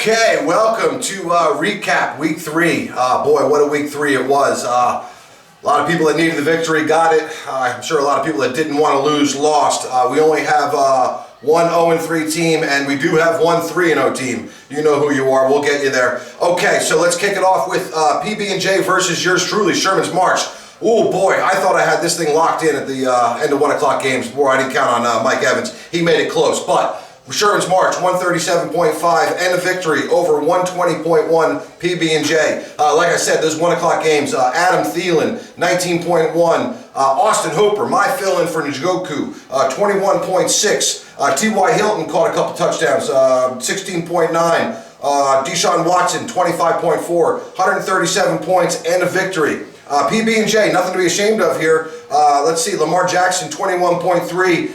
Okay, welcome to recap week 3. Boy, what a week 3 it was. A lot of people that needed the victory got it. I'm sure a lot of people that didn't want to lose lost. We only have one 0-3 team, and we do have one 3-0 team. You know who you are. We'll get you there. Okay, so let's kick it off with PB&J versus yours truly, Sherman's March. Oh boy, I thought I had this thing locked in at the end of 1 o'clock games. Boy, I didn't count on Mike Evans. He made it close, but Sherman's March 137.5 and a victory over 120.1 PB&J. Like I said, those 1 o'clock games. Adam Thielen 19.1. Austin Hooper, my fill-in for Njoku, 21.6. T.Y. Hilton caught a couple touchdowns, 16.9. Deshaun Watson 25.4, 137 points and a victory. PB&J, nothing to be ashamed of here. Let's see, Lamar Jackson 21.3.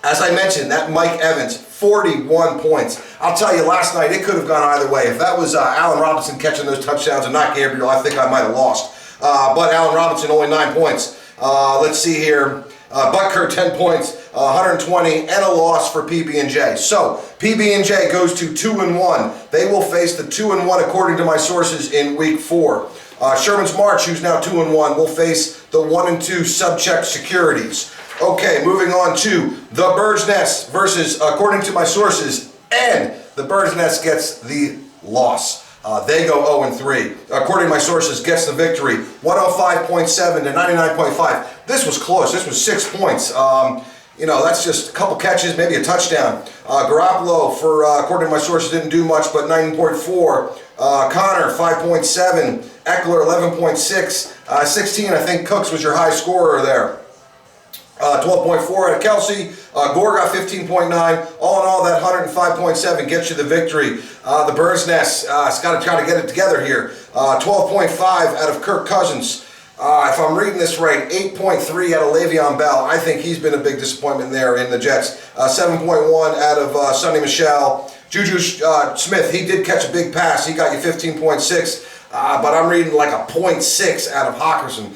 As I mentioned, that Mike Evans, 41 points. I'll tell you, last night it could have gone either way. If that was Allen Robinson catching those touchdowns and not Gabriel, I think I might have lost. But Allen Robinson only 9 points. Let's see here. Butker 10 points, 120, and a loss for PB&J. So PB&J goes to 2-1. They will face the 2-1 according to my sources in week 4. Sherman's March, who's now 2-1, will face the 1-2 Subcheck Securities. Okay, moving on to the Bird's Nest versus, according to my sources, and the Bird's Nest gets the loss. They go 0-3. According to my sources, gets the victory, 105.7 to 99.5. This was close. This was 6 points. You know, that's just a couple catches, maybe a touchdown. Garoppolo, according to my sources, didn't do much, but 9.4. Connor, 5.7. Eckler, 11.6. 16, I think Cooks was your high scorer there. 12.4 out of Kelsey. Gore got 15.9. All in all, that 105.7 gets you the victory. The Bird's Nest has got to try to get it together here. 12.5 out of Kirk Cousins. If I'm reading this right, 8.3 out of Le'Veon Bell. I think he's been a big disappointment there in the Jets. 7.1 out of Sonny Michel. Juju Smith, he did catch a big pass. He got you 15.6. But I'm reading like a 0.6 out of Hockenson.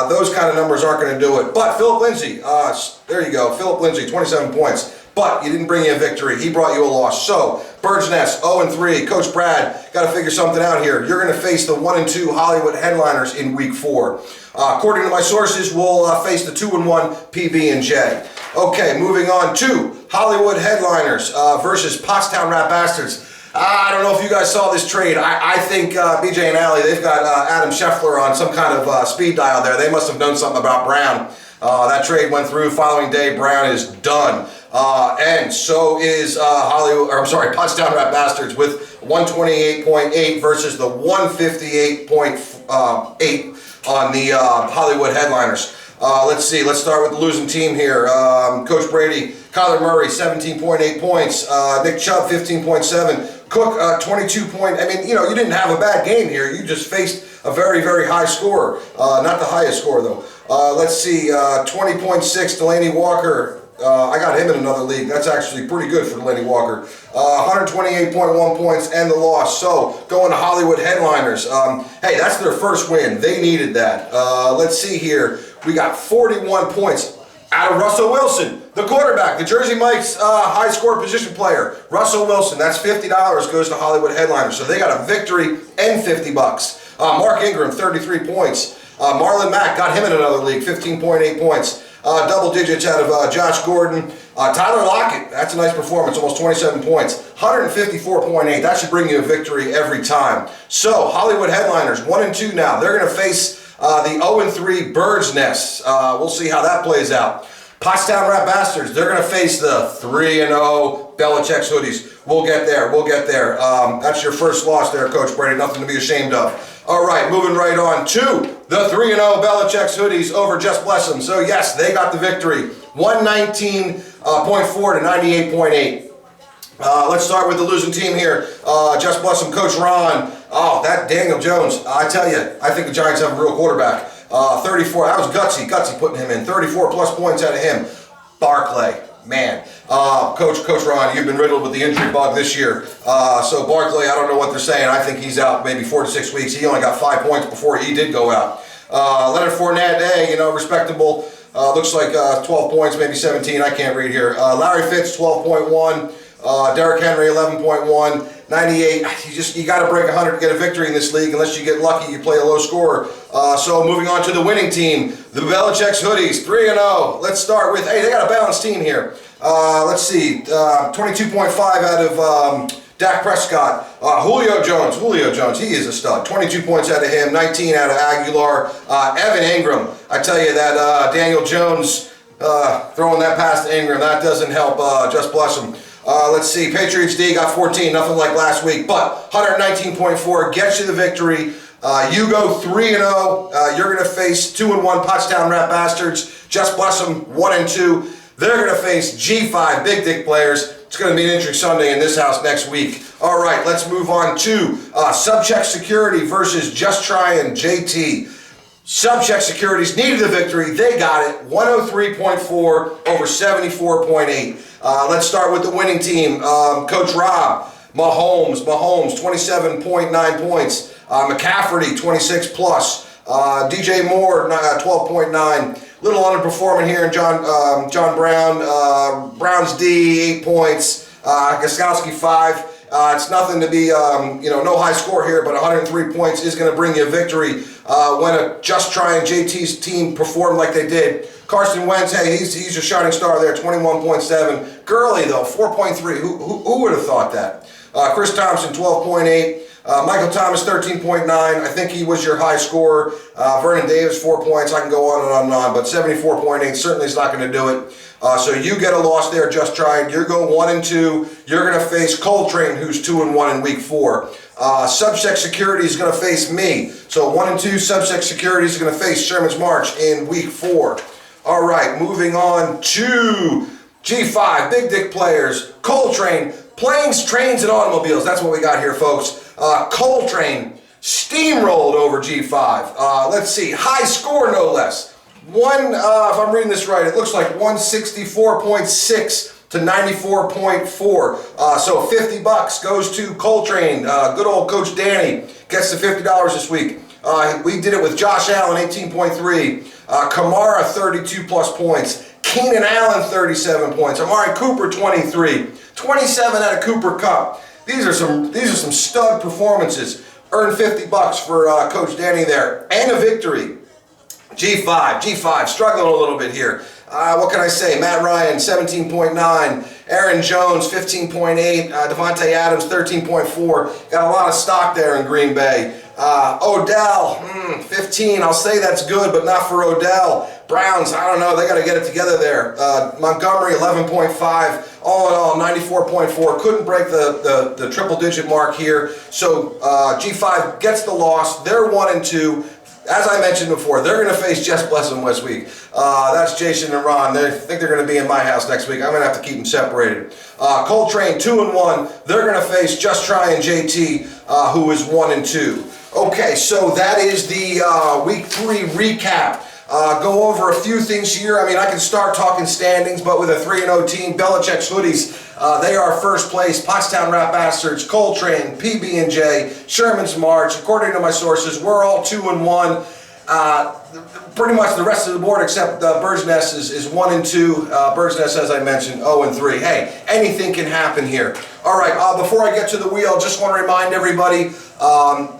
Those kind of numbers aren't going to do it. But Philip Lindsay, there you go. Philip Lindsay, 27 points. But he didn't bring you a victory. He brought you a loss. So, Bird's Nest, 0-3. Coach Brad, got to figure something out here. You're going to face the 1-2 Hollywood Headliners in week 4. According to my sources, we'll face the 2-1 PB&J. Okay, moving on to Hollywood Headliners versus Pottstown Rat Bastards. I don't know if you guys saw this trade. I think BJ and Allie, they've got Adam Scheffler on some kind of speed dial there. They must have known something about Brown. That trade went through. Following day, Brown is done. And so is Pottstown Rat Bastards with 128.8 versus the 158.8 on the Hollywood Headliners. Let's see. Let's start with the losing team here. Coach Brady, Kyler Murray, 17.8 points. Nick Chubb, 15.7. Cook, 22 point. I mean, you know, you didn't have a bad game here. You just faced a very, very high score. Not the highest score, though. Let's see. 20.6, Delaney Walker. I got him in another league. That's actually pretty good for Delaney Walker. 128.1 points and the loss. So, going to Hollywood Headliners. Hey, that's their first win. They needed that. Let's see here. We got 41 points out of Russell Wilson, the quarterback, the Jersey Mike's high score position player. Russell Wilson, that's $50 goes to Hollywood Headliners. So they got a victory and $50. Mark Ingram, 33 points. Marlon Mack, got him in another league, 15.8 points. Double digits out of Josh Gordon. Tyler Lockett, that's a nice performance, almost 27 points. 154.8, that should bring you a victory every time. So, Hollywood Headliners, 1-2 now. They're going to face the 0-3 Bird's Nest. We'll see how that plays out. Pottstown Rat Bastards, they're going to face the 3-0 Belichick's Hoodies. We'll get there. We'll get there. That's your first loss there, Coach Brady. Nothing to be ashamed of. All right, moving right on to the 3-0 Belichick's Hoodies over Just Bless Them. So, yes, they got the victory. 119.4 to 98.8. Let's start with the losing team here. Just Bless Them, Coach Ron. Oh, that Daniel Jones. I tell you, I think the Giants have a real quarterback. 34. That was gutsy putting him in. 34 plus points out of him. Barkley, man. Coach Ron, you've been riddled with the injury bug this year. So Barkley, I don't know what they're saying. I think he's out maybe 4 to 6 weeks. He only got 5 points before he did go out. Leonard Fournette, you know, respectable. Looks like 12 points, maybe 17. I can't read here. Larry Fitz, 12.1. Derrick Henry, 11.1. 98. You got to break 100 to get a victory in this league. Unless you get lucky, you play a low scorer. So moving on to the winning team, the Belichick's Hoodies, 3-0. Let's start with, hey, they got a balanced team here. Let's see, 22.5 out of Dak Prescott. Julio Jones, he is a stud. 22 points out of him, 19 out of Aguilar. Evan Ingram, I tell you that Daniel Jones throwing that past to Ingram, that doesn't help, just bless him. Let's see, Patriots D got 14, nothing like last week, but 119.4 gets you the victory. You go 3-0. You're going to face 2-1 Pottstown Rat Bastards. Just bless them, 1-2. They're going to face G5 Big Dick Players. It's going to be an interesting Sunday in this house next week. All right, let's move on to Subcheck Security versus Just Trying JT. Subcheck Securities needed the victory. They got it. 103.4 over 74.8. Let's start with the winning team. Coach Rob, Mahomes, 27.9 points. McCafferty, 26 plus. DJ Moore, 12.9. Little underperforming here in John Brown. Brown's D, 8 points. Gostkowski, 5. It's nothing to be, no high score here, but 103 points is going to bring you a victory when a Just Trying JT's team performed like they did. Carson Wentz, hey, he's your shining star there, 21.7. Gurley, though, 4.3. Who would have thought that? Chris Thompson, 12.8. Michael Thomas, 13.9. I think he was your high scorer. Vernon Davis, 4 points. I can go on and on and on, but 74.8 certainly is not going to do it. So you get a loss there, Just Trying. You're going 1-2. You're going to face Coltrane, who's 2-1 in week 4. Subcheck Security is going to face me. So 1-2, Subcheck Security is going to face Sherman's March in week 4. All right, moving on to G5, Big Dick Players, Coltrane, Planes, Trains, and Automobiles. That's what we got here, folks. Coltrane steamrolled over G5. Let's see, high score no less. If I'm reading this right, it looks like 164.6 to 94.4. So $50 goes to Coltrane. Good old Coach Danny gets the $50 this week. We did it with Josh Allen, 18.3. Kamara, 32 plus points. Keenan Allen, 37 points. Amari Cooper, 23. 27 out of Cooper Kupp. These are some stud performances. Earned $50 for Coach Danny there, and a victory. G5 struggling a little bit here. What can I say? Matt Ryan, 17.9. Aaron Jones, 15.8. Devontae Adams, 13.4. Got a lot of stock there in Green Bay. Odell, 15. I'll say that's good, but not for Odell. Browns, I don't know. They got to get it together there. Montgomery, 11.5. All in all, 94.4. Couldn't break the triple-digit mark here. So G5 gets the loss. They're 1-2. As I mentioned before, they're going to face Just Bless Them this week. That's Jason and Ron. They think they're going to be in my house next week. I'm going to have to keep them separated. Coltrane, 2-1. They're going to face Just Trying JT, who is 1-2. Okay, so that is the Week 3 recap. Go over a few things here. I mean, I can start talking standings, but with a 3-0 team, Belichick's Hoodies, they are first place. Pottstown Rat Bastards, Coltrane, PB&J, Sherman's March. According to my sources, we're all 2-1. Pretty much the rest of the board except Bird's Nest is 1-2. Bird's Nest, as I mentioned, 0-3. Hey, anything can happen here. All right, before I get to the wheel, just want to remind everybody,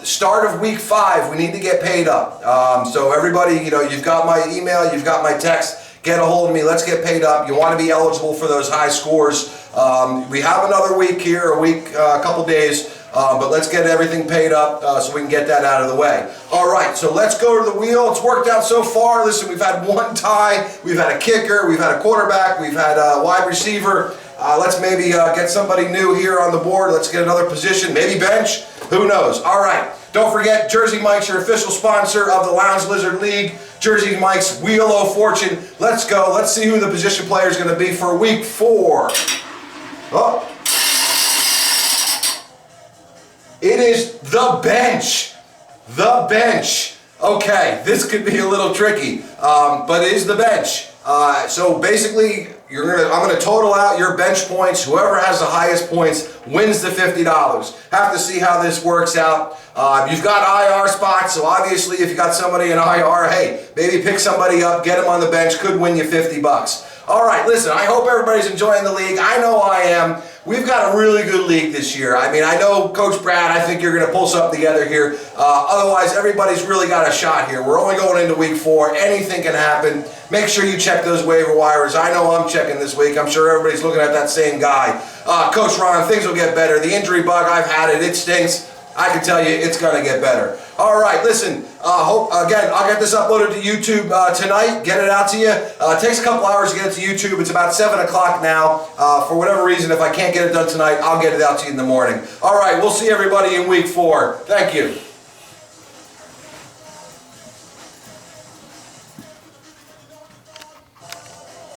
start of week 5, we need to get paid up. So everybody, you've got my email, you've got my text. Get a hold of me. Let's get paid up. You want to be eligible for those high scores. We have another week here, a couple days. But let's get everything paid up so we can get that out of the way. All right, so let's go to the wheel. It's worked out so far. Listen, we've had one tie, we've had a kicker, we've had a quarterback, we've had a wide receiver. Let's maybe get somebody new here on the board. Let's get another position, maybe bench. Who knows? All right, don't forget, Jersey Mike's your official sponsor of the Lounge Lizard League. Jersey Mike's Wheel of Fortune. Let's go. Let's see who the position player is going to be for week 4. Oh. It is the bench. The bench. Okay, this could be a little tricky, but it is the bench. So basically, I'm gonna total out your bench points. Whoever has the highest points wins the $50. Have to see how this works out. You've got IR spots, so obviously if you got somebody in IR, hey, maybe pick somebody up, get them on the bench, could win you $50. All right, listen, I hope everybody's enjoying the league. I know I am. we've got a really good league this year. I mean, I know Coach Brad, I think you're going to pull something together here. Otherwise, everybody's really got a shot here. We're only going into week 4. Anything can happen. Make sure you check those waiver wires. I know I'm checking this week. I'm sure everybody's looking at that same guy. Coach Ron, things will get better. The injury bug, I've had it. It stinks. I can tell you it's going to get better. All right, listen, I'll get this uploaded to YouTube tonight, get it out to you. It takes a couple hours to get it to YouTube. It's about 7 o'clock now. For whatever reason, if I can't get it done tonight, I'll get it out to you in the morning. All right, we'll see everybody in week 4. Thank you.